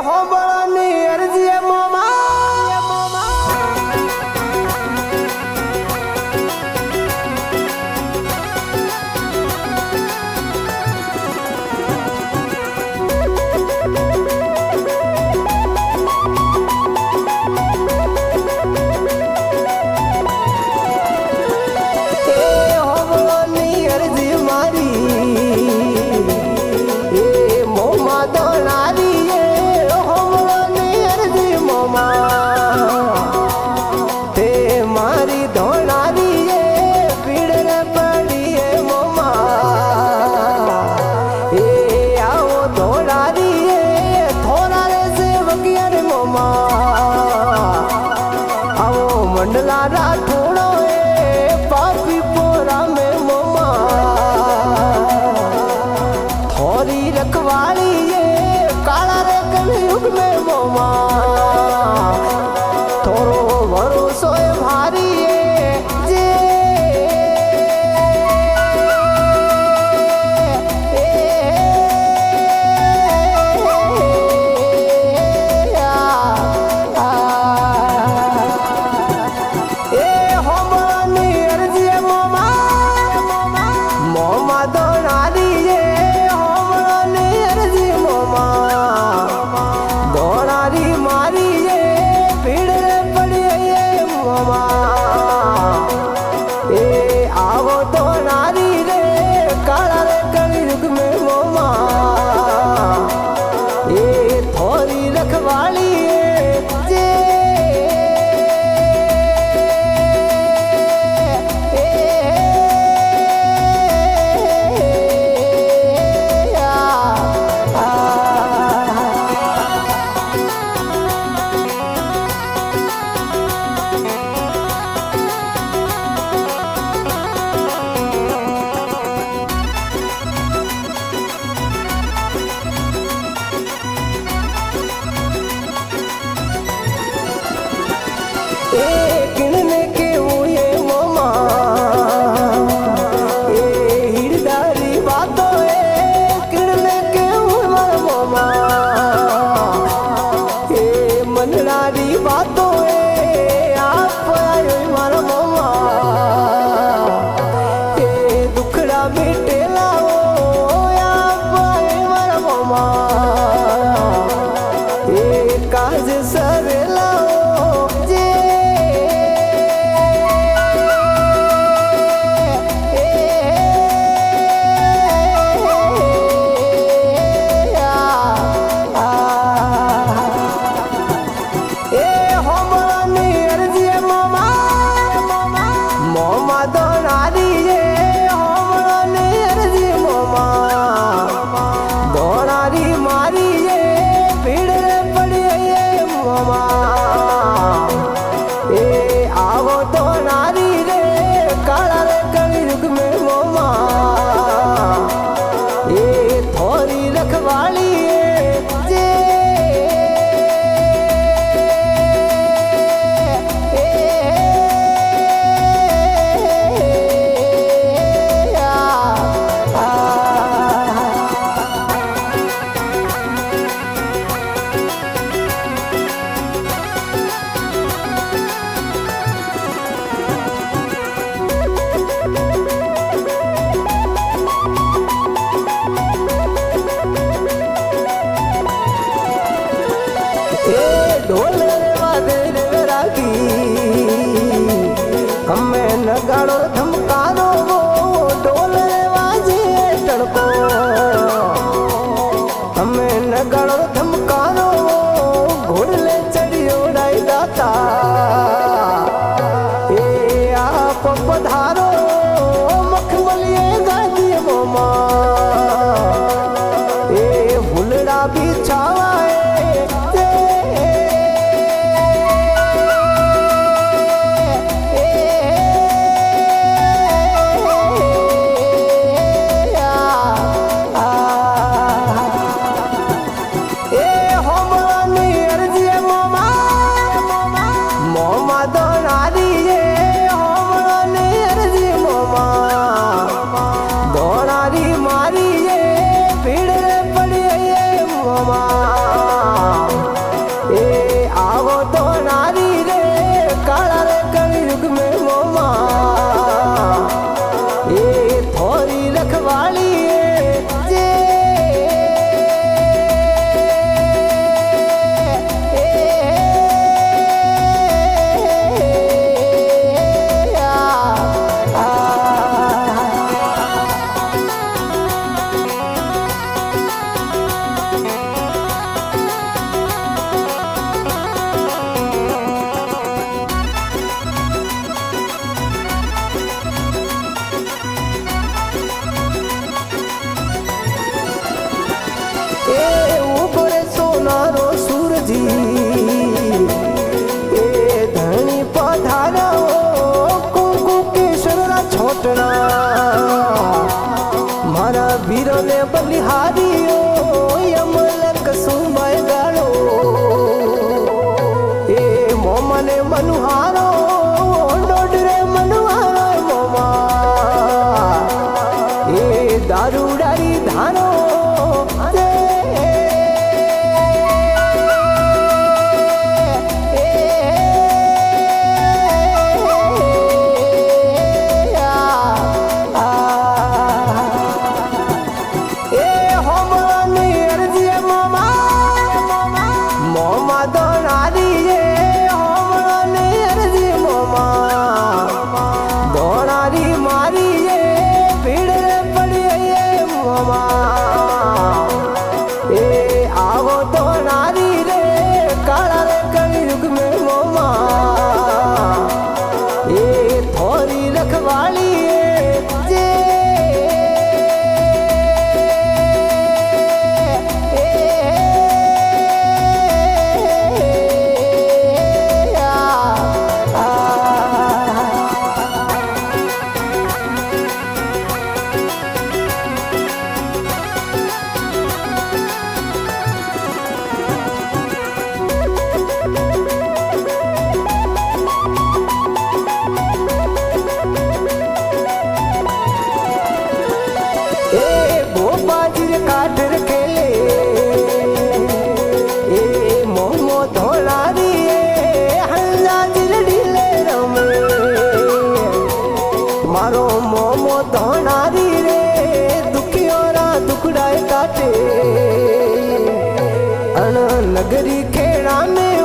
હોબળની અરજી મોમા मंडला राठोड़ो पापी पोरा में मोमा थोड़ी रखवाली काला रे कलयुग में मोमा थोड़ो भरोसो भारी जे किणने के हुए मोमा हिरदारी बातों किणने के हुए मोमा मनरारी बातों आप आयो मारा मोमा दुखड़ा मिटेला आप आयो मारा मोमा काज सरेला ढोल वादे रागी हमें नगाड़ो धमकारो ढोल वाजे टड़को हमें नगाड़ो धमकारो घोड़ले चढ़ियो डाई दाता आप पधारो मखमलिए गाजी मोमा हुलड़ा भी छावा दोनारी रे काला रे कलयुग में मोमा ये थोड़ी रखवाली जे काटर खेले ए मोमो धोलारी हल्ला जिलडी ले रमे मारो मोमो धोनारी रे दुखियोरा दुखड़ाए काटे अन नगरी खेड़ा में